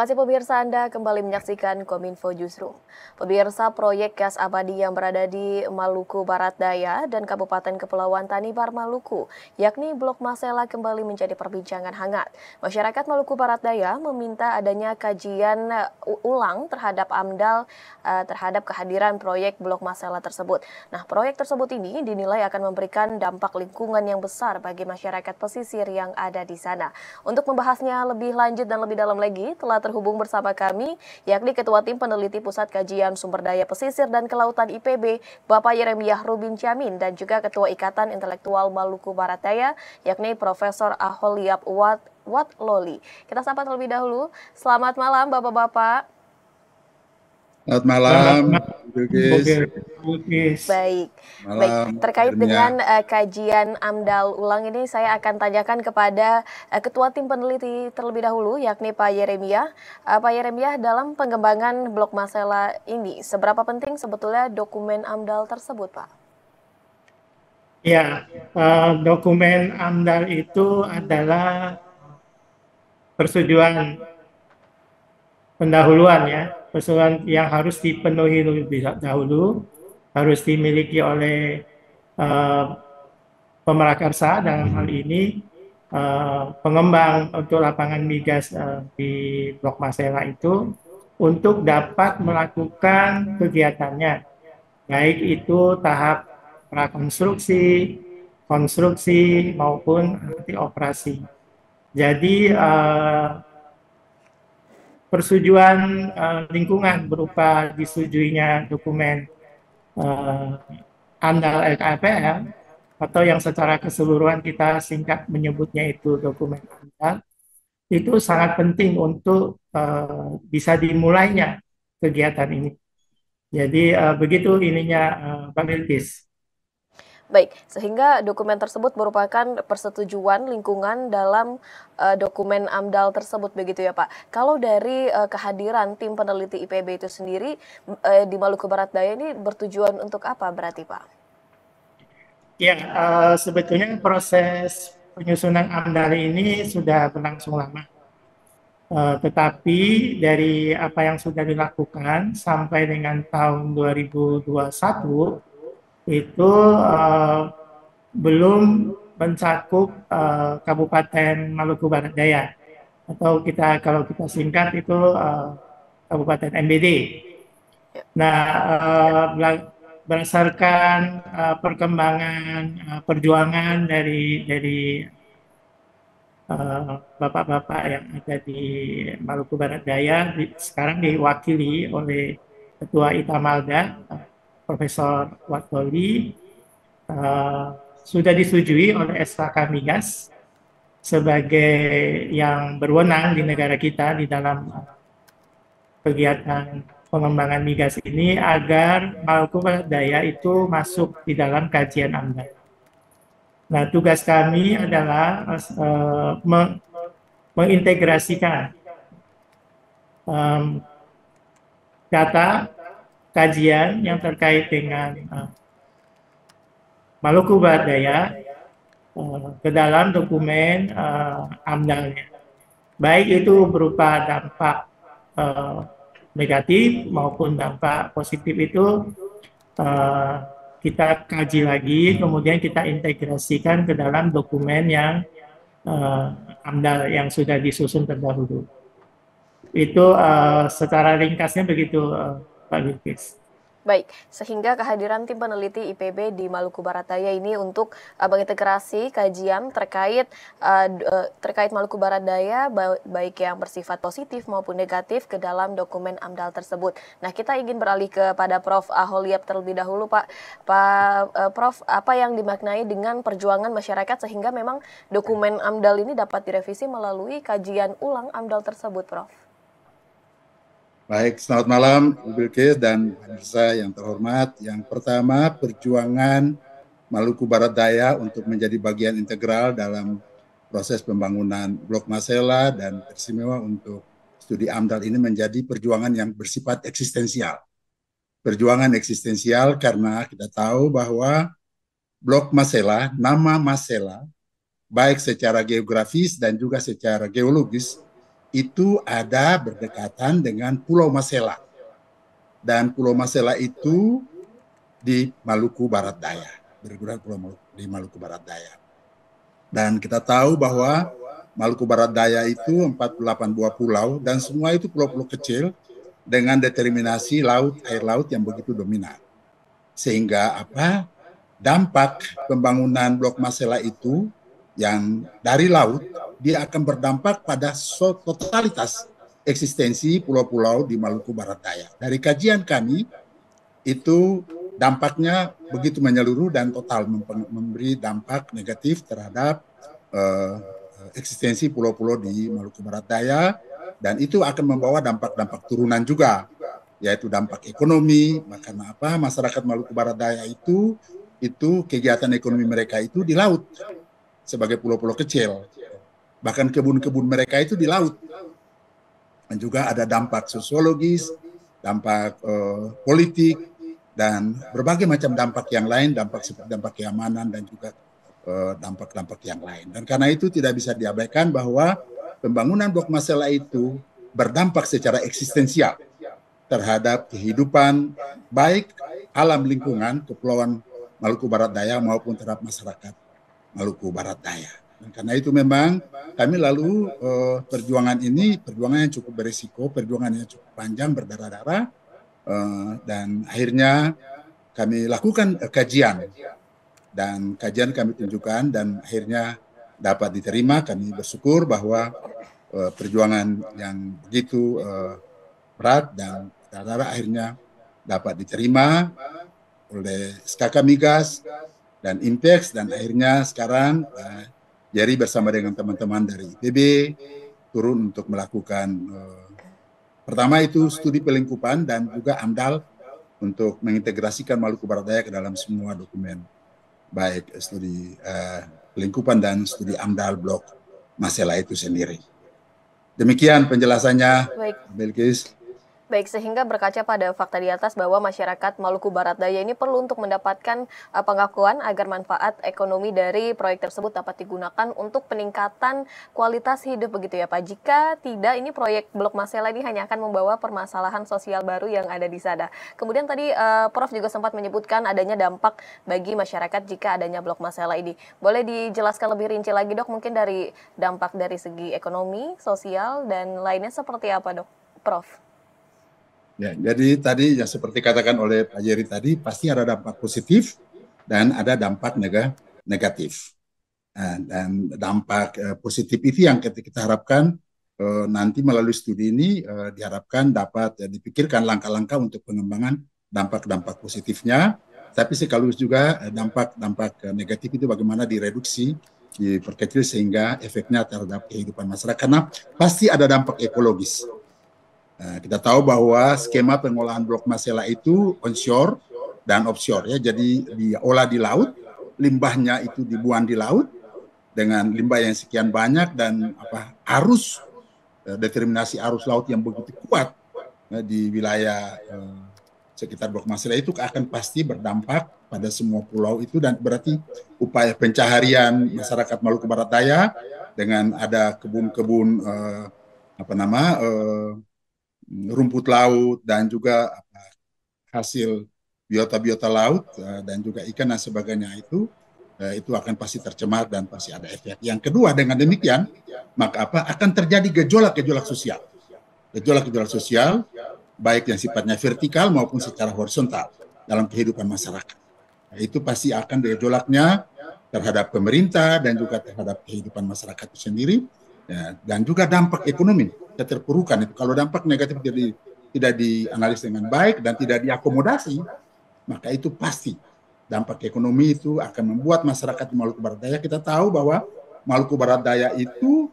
kasih pemirsa, Anda kembali menyaksikan Kominfo Newsroom. Pemirsa, proyek gas abadi yang berada di Maluku Barat Daya dan Kabupaten Kepulauan Tanibar Maluku, yakni Blok Masela, kembali menjadi perbincangan hangat. Masyarakat Maluku Barat Daya meminta adanya kajian ulang terhadap AMDAL terhadap kehadiran proyek Blok Masela tersebut. Nah, proyek tersebut ini dinilai akan memberikan dampak lingkungan yang besar bagi masyarakat pesisir yang ada di sana. Untuk membahasnya lebih lanjut dan lebih dalam lagi, telah terhubung bersama kami, yakni Ketua Tim Peneliti Pusat Kajian Sumber Daya Pesisir dan Kelautan IPB, Bapak Yeremiah Rubin Jamin, dan juga Ketua Ikatan Intelektual Maluku Barat Daya, yakni Profesor Aholiap Watloli. Kita sapa terlebih dahulu. Selamat malam, Bapak-Bapak. Selamat Selamat malam, malam, Bilkis. Bilkis. Baik, Malam, terkait Hermia. dengan kajian AMDAL ulang ini, saya akan tanyakan kepada Ketua Tim Peneliti terlebih dahulu, yakni Pak Yeremiah. Pak Yeremiah, dalam pengembangan Blok Masela ini, seberapa penting sebetulnya dokumen AMDAL tersebut, Pak? Ya, dokumen AMDAL itu adalah persetujuan pendahuluan ya, persetujuan yang harus dipenuhi lebih dahulu, harus dimiliki oleh pemerakarsa dalam hal ini pengembang untuk lapangan migas di Blok Masela itu untuk dapat melakukan kegiatannya, baik itu tahap prakonstruksi, konstruksi maupun nanti operasi. Jadi persetujuan lingkungan berupa disetujuinya dokumen AMDAL LKPR atau yang secara keseluruhan kita singkat menyebutnya itu dokumen AMDAL, itu sangat penting untuk bisa dimulainya kegiatan ini. Jadi begitu ininya Pak Bilkis. Baik, sehingga dokumen tersebut merupakan persetujuan lingkungan dalam dokumen AMDAL tersebut, begitu ya Pak. Kalau dari kehadiran tim peneliti IPB itu sendiri di Maluku Barat Daya ini bertujuan untuk apa berarti Pak? Ya, sebetulnya proses penyusunan AMDAL ini sudah berlangsung lama. Tetapi dari apa yang sudah dilakukan sampai dengan tahun 2021 itu belum mencakup Kabupaten Maluku Barat Daya, atau kalau kita singkat itu Kabupaten MBD. Nah, berdasarkan perkembangan perjuangan dari bapak-bapak yang ada di Maluku Barat Daya, sekarang diwakili oleh Ketua Itamalda, Profesor Watloli, sudah disetujui oleh SK Migas sebagai yang berwenang di negara kita di dalam kegiatan pengembangan migas ini, agar Maluku Barat Daya itu masuk di dalam kajian AMDAL. Nah, tugas kami adalah mengintegrasikan data kajian yang terkait dengan Maluku Barat Daya ke dalam dokumen AMDAL-nya. Baik itu berupa dampak negatif maupun dampak positif, itu kita kaji lagi, kemudian kita integrasikan ke dalam dokumen yang AMDAL yang sudah disusun terdahulu. Itu secara ringkasnya begitu, Pak Bilkis. Baik, sehingga kehadiran tim peneliti IPB di Maluku Barat Daya ini untuk mengintegrasi kajian terkait Maluku Barat Daya, baik yang bersifat positif maupun negatif ke dalam dokumen AMDAL tersebut. Nah, kita ingin beralih kepada Prof. Aholiap terlebih dahulu, Pak. Prof, apa yang dimaknai dengan perjuangan masyarakat sehingga memang dokumen AMDAL ini dapat direvisi melalui kajian ulang AMDAL tersebut, Prof? Baik, selamat malam, Bu Bilkis dan pemirsa yang terhormat. Yang pertama, perjuangan Maluku Barat Daya untuk menjadi bagian integral dalam proses pembangunan Blok Masela dan teristimewa untuk studi AMDAL ini menjadi perjuangan yang bersifat eksistensial. Perjuangan eksistensial karena kita tahu bahwa Blok Masela, nama Masela, baik secara geografis dan juga secara geologis, itu ada berdekatan dengan Pulau Masela. Dan Pulau Masela itu di Maluku Barat Daya, bergerak di Maluku Barat Daya. Dan kita tahu bahwa Maluku Barat Daya itu 48 buah pulau dan semua itu pulau-pulau kecil dengan determinasi air laut yang begitu dominan. Sehingga dampak pembangunan Blok Masela itu yang dari laut dia akan berdampak pada totalitas eksistensi pulau-pulau di Maluku Barat Daya. Dari kajian kami itu dampaknya begitu menyeluruh dan total memberi dampak negatif terhadap eksistensi pulau-pulau di Maluku Barat Daya, dan itu akan membawa dampak-dampak turunan juga, yaitu dampak ekonomi. Karena masyarakat Maluku Barat Daya itu kegiatan ekonomi mereka itu di laut sebagai pulau-pulau kecil, bahkan kebun-kebun mereka itu di laut. Dan juga ada dampak sosiologis, dampak politik, dan berbagai macam dampak yang lain, dampak keamanan dan juga dampak-dampak yang lain. Dan karena itu tidak bisa diabaikan bahwa pembangunan Blok Masela itu berdampak secara eksistensial terhadap kehidupan baik alam lingkungan Kepulauan Maluku Barat Daya maupun terhadap masyarakat Maluku Barat Daya. Dan karena itu memang kami lalu perjuangan yang cukup berisiko, perjuangan yang cukup panjang, berdarah-darah, dan akhirnya kami lakukan kajian. Dan kajian kami tunjukkan dan akhirnya dapat diterima. Kami bersyukur bahwa perjuangan yang begitu berat dan darah akhirnya dapat diterima oleh SKK Migas dan Impex, dan akhirnya sekarang Jerry bersama dengan teman-teman dari IPB turun untuk melakukan pertama itu studi pelingkupan dan juga AMDAL untuk mengintegrasikan Maluku Barat Daya ke dalam semua dokumen, baik studi pelingkupan dan studi AMDAL Blok Masela itu sendiri. Demikian penjelasannya, Bilkis. Baik, sehingga berkaca pada fakta di atas bahwa masyarakat Maluku Barat Daya ini perlu untuk mendapatkan pengakuan agar manfaat ekonomi dari proyek tersebut dapat digunakan untuk peningkatan kualitas hidup, begitu ya Pak. Jika tidak, ini proyek Blok Masela ini hanya akan membawa permasalahan sosial baru yang ada di sana. Kemudian tadi Prof juga sempat menyebutkan adanya dampak bagi masyarakat jika adanya Blok Masela ini. Boleh dijelaskan lebih rinci lagi, Dok, mungkin dari dampak dari segi ekonomi, sosial, dan lainnya seperti apa, Dok? Prof. Ya, jadi tadi yang seperti katakan oleh Pak Jerry tadi, pasti ada dampak positif dan ada dampak negatif. Dan dampak positif itu yang kita harapkan nanti melalui studi ini diharapkan dapat dipikirkan langkah-langkah untuk pengembangan dampak-dampak positifnya, tapi sekaligus juga dampak-dampak negatif itu bagaimana direduksi, diperkecil sehingga efeknya terhadap kehidupan masyarakat. Karena pasti ada dampak ekologis. Kita tahu bahwa skema pengolahan Blok Masela itu onshore dan offshore, ya. Jadi diolah di laut, limbahnya itu dibuang di laut dengan limbah yang sekian banyak dan determinasi arus laut yang begitu kuat di wilayah sekitar Blok Masela itu akan pasti berdampak pada semua pulau itu, dan berarti upaya pencaharian masyarakat Maluku Barat Daya dengan ada kebun-kebun rumput laut dan juga hasil biota-biota laut dan juga ikan dan sebagainya itu akan pasti tercemar dan pasti ada efek. Yang kedua, dengan demikian maka akan terjadi gejolak-gejolak sosial. Gejolak-gejolak sosial baik yang sifatnya vertikal maupun secara horizontal dalam kehidupan masyarakat. Itu pasti akan gejolaknya terhadap pemerintah dan juga terhadap kehidupan masyarakat itu sendiri. Ya, dan juga dampak ekonomi, keterpurukan itu. Kalau dampak negatif tidak dianalisis dengan baik dan tidak diakomodasi, maka itu pasti dampak ekonomi itu akan membuat masyarakat di Maluku Barat Daya, kita tahu bahwa Maluku Barat Daya itu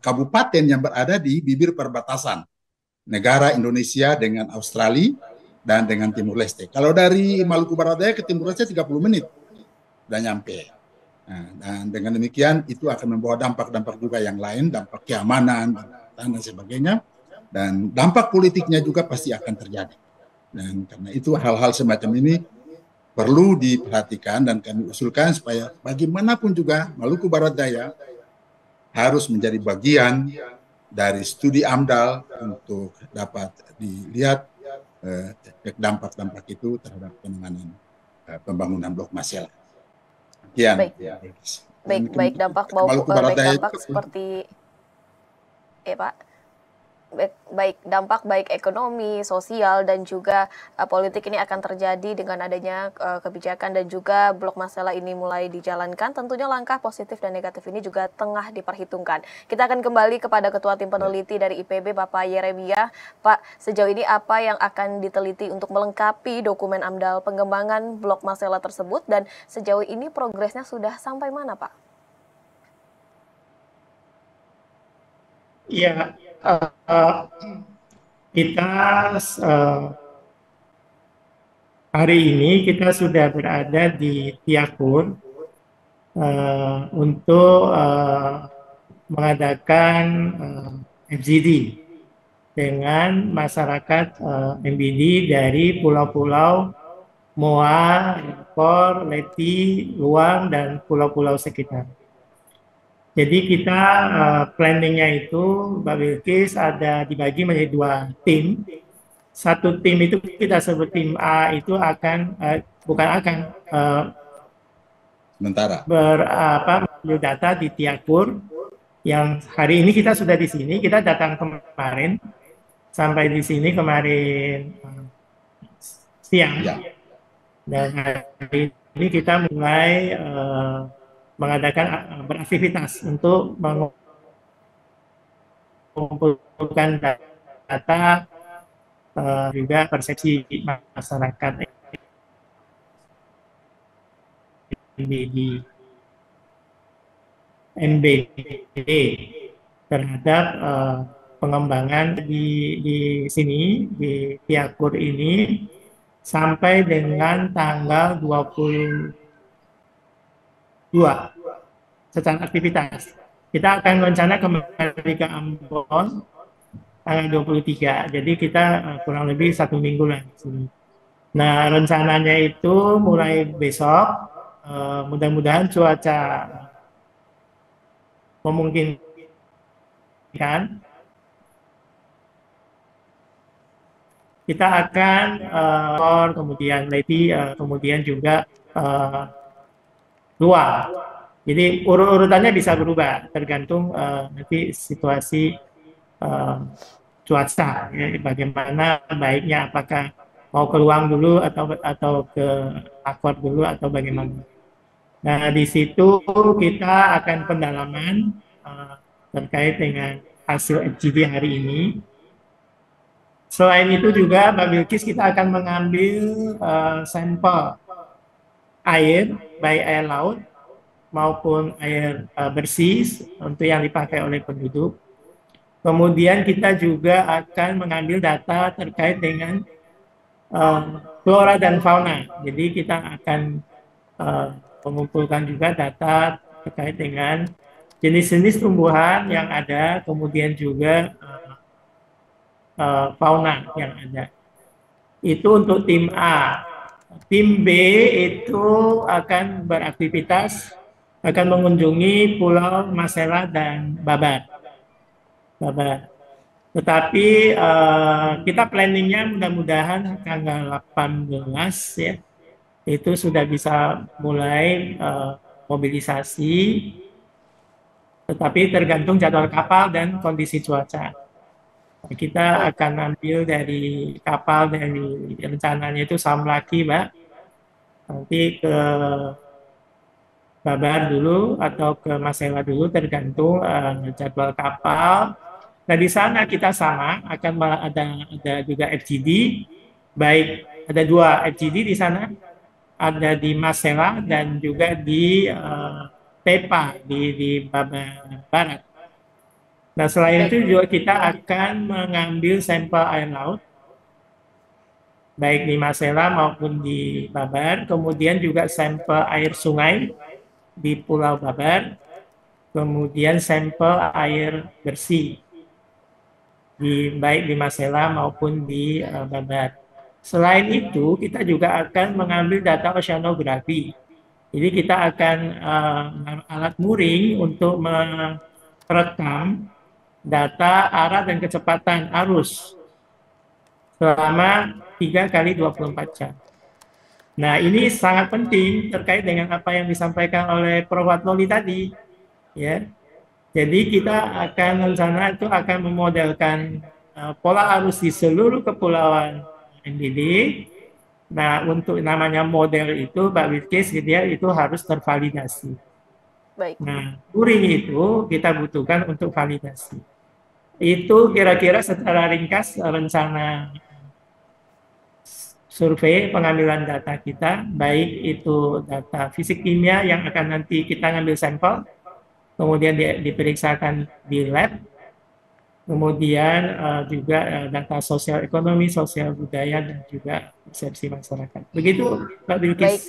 kabupaten yang berada di bibir perbatasan negara Indonesia dengan Australia dan dengan Timur Leste. Kalau dari Maluku Barat Daya ke Timur Leste 30 menit udah nyampe. Dan dengan demikian itu akan membawa dampak-dampak juga yang lain, dampak keamanan dan sebagainya, dan dampak politiknya juga pasti akan terjadi. Dan karena itu hal-hal semacam ini perlu diperhatikan dan kami usulkan supaya bagaimanapun juga Maluku Barat Daya harus menjadi bagian dari studi AMDAL untuk dapat dilihat efek dampak-dampak itu terhadap penanganan pembangunan blok Masela. Sekian. Baik, baik dampak Maluku Barat baik Daya dampak seperti Pak. Baik dampak baik ekonomi, sosial dan juga politik ini akan terjadi dengan adanya kebijakan dan juga blok Masela ini mulai dijalankan. Tentunya langkah positif dan negatif ini juga tengah diperhitungkan. Kita akan kembali kepada Ketua Tim Peneliti dari IPB, Bapak Yeremia. Pak, sejauh ini apa yang akan diteliti untuk melengkapi dokumen AMDAL pengembangan blok Masela tersebut dan sejauh ini progresnya sudah sampai mana, Pak? Ya, kita hari ini kita sudah berada di Tiakur untuk mengadakan FGD dengan masyarakat MBD dari pulau-pulau Moa, Ekor, Leti, Luang, dan pulau-pulau sekitar. Jadi kita planningnya itu, Mbak Bilkis, ada dibagi menjadi 2 tim. Satu tim itu kita sebut tim A itu akan sementara mengambil data di Tiakur. Yang hari ini kita sudah di sini, kita datang kemarin sampai di sini kemarin siang. Ya. Dan hari ini kita mulai mengadakan beraktivitas untuk mengumpulkan data juga persepsi masyarakat di MBD terhadap pengembangan di sini di Tiakur ini sampai dengan tanggal 22 secara aktivitas. Kita akan rencana kembali ke Ambon tanggal 23. Jadi kita kurang lebih 1 minggu lah di sini. Nah, rencananya itu mulai besok, mudah-mudahan cuaca memungkinkan, kita akan kemudian Leti, kemudian juga Luang. Jadi urutannya bisa berubah tergantung nanti situasi cuaca, ya, bagaimana baiknya, apakah mau ke Luang dulu atau ke Akor dulu atau bagaimana. Nah, di situ kita akan pendalaman terkait dengan hasil FGD hari ini. Selain itu juga, Mbak Bilkis, kita akan mengambil sampel air, baik air laut maupun air bersih untuk yang dipakai oleh penduduk. Kemudian kita juga akan mengambil data terkait dengan flora dan fauna. Jadi kita akan mengumpulkan juga data terkait dengan jenis-jenis tumbuhan yang ada, kemudian juga fauna yang ada. Itu untuk tim A. Tim B itu akan beraktivitas, akan mengunjungi Pulau Masela dan Babat. Tetapi kita planningnya mudah-mudahan tanggal 18 ya, itu sudah bisa mulai mobilisasi, tetapi tergantung jadwal kapal dan kondisi cuaca. Kita akan ambil dari kapal, dari rencananya itu Samlaki, Mbak, nanti ke Babar dulu atau ke Masela dulu, tergantung jadwal kapal. Nah, di sana kita sama akan ada juga FGD, baik ada 2 FGD di sana, ada di Masela dan juga di Tepa di Babar Barat. Nah, selain itu juga kita akan mengambil sampel air laut, baik di Masela maupun di Babar, kemudian juga sampel air sungai di Pulau Babar, kemudian sampel air bersih, baik di Masela maupun di Babar. Selain itu, kita juga akan mengambil data oceanografi. Jadi kita akan alat mooring untuk merekam data arah dan kecepatan arus selama 3 kali 24 jam. Nah, ini sangat penting terkait dengan apa yang disampaikan oleh Prof. Watmoli tadi, ya. Jadi kita akan rencana itu akan memodelkan pola arus di seluruh kepulauan NBD. Nah, untuk namanya model itu, Mbak Bilkis, dia itu harus tervalidasi. Baik. Nah, touring itu kita butuhkan untuk validasi. Itu kira-kira secara ringkas rencana survei pengambilan data kita, baik itu data fisik kimia yang akan nanti kita ngambil sampel, kemudian diperiksakan di lab, kemudian juga data sosial ekonomi, sosial budaya, dan juga persepsi masyarakat. Begitu, Mbak Bilkis. Baik.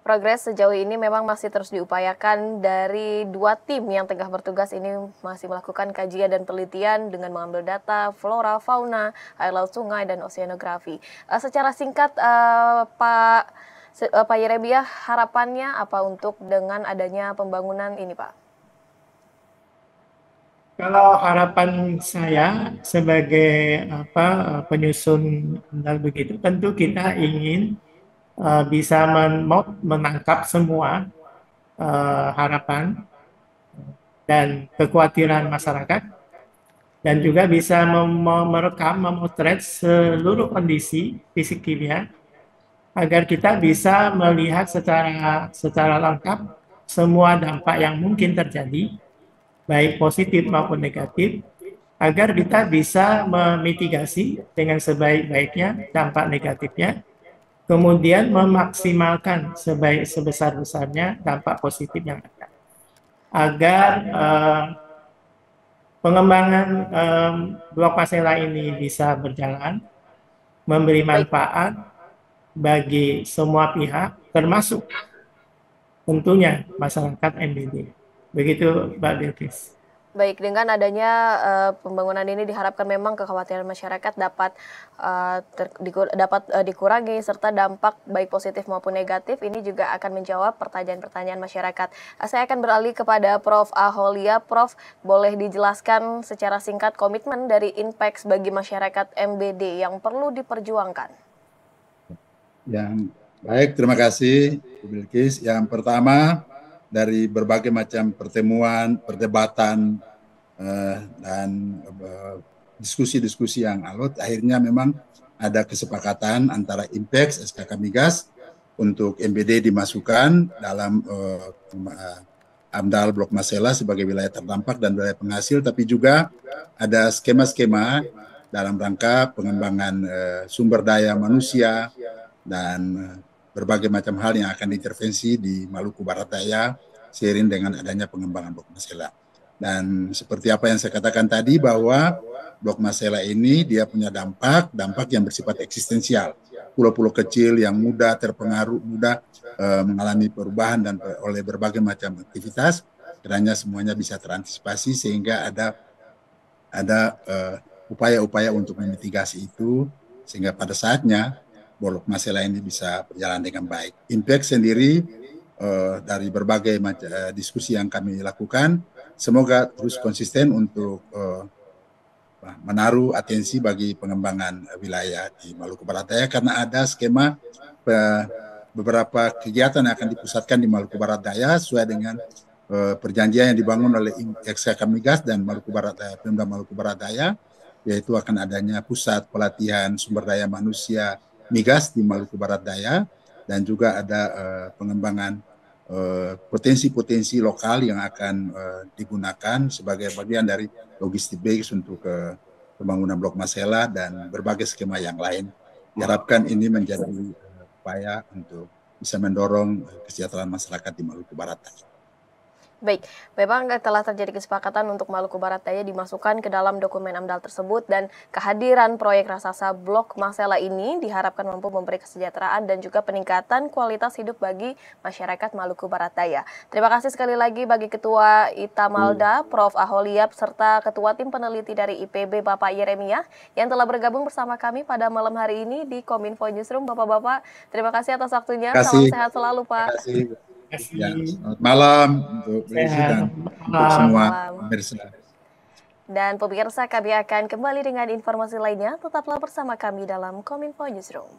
Progres sejauh ini memang masih terus diupayakan dari 2 tim yang tengah bertugas ini masih melakukan kajian dan penelitian dengan mengambil data flora, fauna, air laut, sungai, dan oseanografi. Secara singkat, Pak Yeremia, harapannya apa untuk dengan adanya pembangunan ini, Pak? Kalau harapan saya sebagai penyusun begitu, tentu kita ingin bisa menangkap semua harapan dan kekhawatiran masyarakat, dan juga bisa merekam, memotret seluruh kondisi fisik kimia agar kita bisa melihat secara lengkap semua dampak yang mungkin terjadi, baik positif maupun negatif, agar kita bisa memitigasi dengan sebaik-baiknya dampak negatifnya, kemudian memaksimalkan sebesar-besarnya dampak positif yang ada. Agar pengembangan Blok Masela ini bisa berjalan, memberi manfaat bagi semua pihak, termasuk tentunya masyarakat NBD. Begitu, Mbak Bilkis. Baik, dengan adanya pembangunan ini diharapkan memang kekhawatiran masyarakat dapat dikurangi, serta dampak baik positif maupun negatif ini juga akan menjawab pertanyaan-pertanyaan masyarakat. Saya akan beralih kepada Prof. Aholia. Prof, boleh dijelaskan secara singkat komitmen dari INPEX bagi masyarakat MBD yang perlu diperjuangkan? Yang baik, terima kasih, Bu Bilkis. Yang pertama, dari berbagai macam pertemuan, perdebatan, dan diskusi-diskusi yang alot, akhirnya memang ada kesepakatan antara INPEX, SKK Migas, untuk MBD dimasukkan dalam AMDAL Blok Masela sebagai wilayah terdampak dan wilayah penghasil, tapi juga ada skema-skema dalam rangka pengembangan sumber daya manusia dan berbagai macam hal yang akan diintervensi di Maluku Barat Daya seiring dengan adanya pengembangan Blok Masela. Dan seperti apa yang saya katakan tadi, bahwa Blok Masela ini dia punya dampak yang bersifat eksistensial. Pulau-pulau kecil yang mudah terpengaruh, mudah mengalami perubahan dan oleh berbagai macam aktivitas, kiranya semuanya bisa terantisipasi sehingga ada upaya-upaya untuk memitigasi itu, sehingga pada saatnya Blok Masela ini bisa berjalan dengan baik. INPEX sendiri dari berbagai diskusi yang kami lakukan, semoga terus konsisten untuk menaruh atensi bagi pengembangan wilayah di Maluku Barat Daya, karena ada skema beberapa kegiatan yang akan dipusatkan di Maluku Barat Daya sesuai dengan perjanjian yang dibangun oleh SKK Migas dan Maluku Barat Daya, Pemda Maluku Barat Daya, yaitu akan adanya pusat pelatihan sumber daya manusia migas di Maluku Barat Daya, dan juga ada pengembangan potensi-potensi lokal yang akan digunakan sebagai bagian dari logistik base untuk pembangunan Blok Masela dan berbagai skema yang lain. Diharapkan ini menjadi upaya untuk bisa mendorong kesejahteraan masyarakat di Maluku Barat Daya. Baik, memang telah terjadi kesepakatan untuk Maluku Barat Daya dimasukkan ke dalam dokumen AMDAL tersebut, dan kehadiran proyek raksasa Blok Masela ini diharapkan mampu memberi kesejahteraan dan juga peningkatan kualitas hidup bagi masyarakat Maluku Barat Daya. Terima kasih sekali lagi bagi Ketua Itamalda, Prof. Aholia, serta Ketua Tim Peneliti dari IPB, Bapak Yeremia, yang telah bergabung bersama kami pada malam hari ini di Kominfo Newsroom. Bapak-bapak, terima kasih atas waktunya. Salam sehat selalu, Pak. Terima kasih. Ya, selamat malam untuk Beliau dan untuk semua pemirsa. Dan pemirsa, kami akan kembali dengan informasi lainnya. Tetaplah bersama kami dalam Kominfo Newsroom.